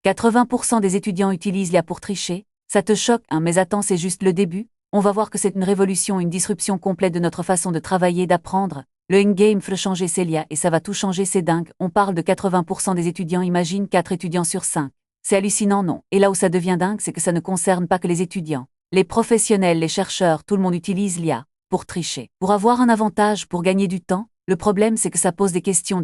80% des étudiants utilisent l'IA pour tricher. Ça te choque, hein, mais attends, c'est juste le début. On va voir que c'est une révolution, une disruption complète de notre façon de travailler, d'apprendre. Le in-game veut changer, c'est l'IA et ça va tout changer, c'est dingue. On parle de 80% des étudiants, imagine 4 étudiants sur 5. C'est hallucinant, non? Et là où ça devient dingue, c'est que ça ne concerne pas que les étudiants. Les professionnels, les chercheurs, tout le monde utilise l'IA pour tricher, pour avoir un avantage, pour gagner du temps. Le problème, c'est que ça pose des questions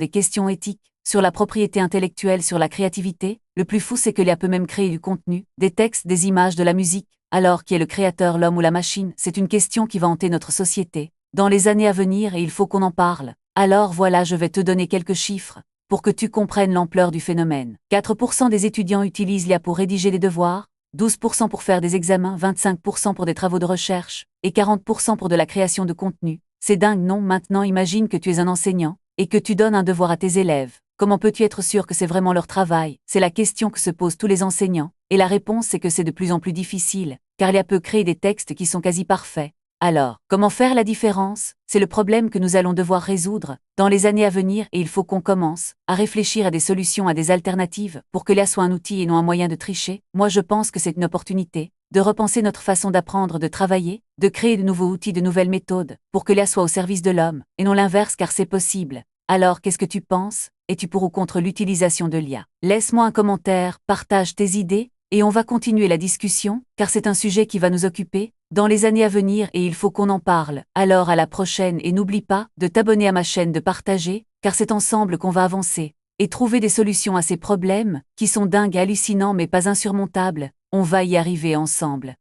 éthiques, sur la propriété intellectuelle, sur la créativité. Le plus fou, c'est que l'IA peut même créer du contenu, des textes, des images, de la musique. Alors, qui est le créateur, l'homme ou la machine? C'est une question qui va hanter notre société dans les années à venir et il faut qu'on en parle. Alors voilà, je vais te donner quelques chiffres pour que tu comprennes l'ampleur du phénomène. 4% des étudiants utilisent l'IA pour rédiger des devoirs, 12% pour faire des examens, 25% pour des travaux de recherche et 40% pour de la création de contenu. C'est dingue, non? Maintenant, imagine que tu es un enseignant et que tu donnes un devoir à tes élèves. Comment peux-tu être sûr que c'est vraiment leur travail? C'est la question que se posent tous les enseignants. Et la réponse, c'est que c'est de plus en plus difficile, car l'IA peut créer des textes qui sont quasi parfaits. Alors, comment faire la différence? C'est le problème que nous allons devoir résoudre dans les années à venir et il faut qu'on commence à réfléchir à des solutions, à des alternatives pour que l'IA soit un outil et non un moyen de tricher. Moi, je pense que c'est une opportunité de repenser notre façon d'apprendre, de travailler, de créer de nouveaux outils, de nouvelles méthodes pour que l'IA soit au service de l'homme et non l'inverse, car c'est possible. Alors, qu'est-ce que tu penses? Es-tu pour ou contre l'utilisation de l'IA? Laisse-moi un commentaire, partage tes idées et on va continuer la discussion, car c'est un sujet qui va nous occuper dans les années à venir et il faut qu'on en parle. Alors à la prochaine et n'oublie pas de t'abonner à ma chaîne, de partager, car c'est ensemble qu'on va avancer et trouver des solutions à ces problèmes qui sont dingues et hallucinants mais pas insurmontables. On va y arriver ensemble.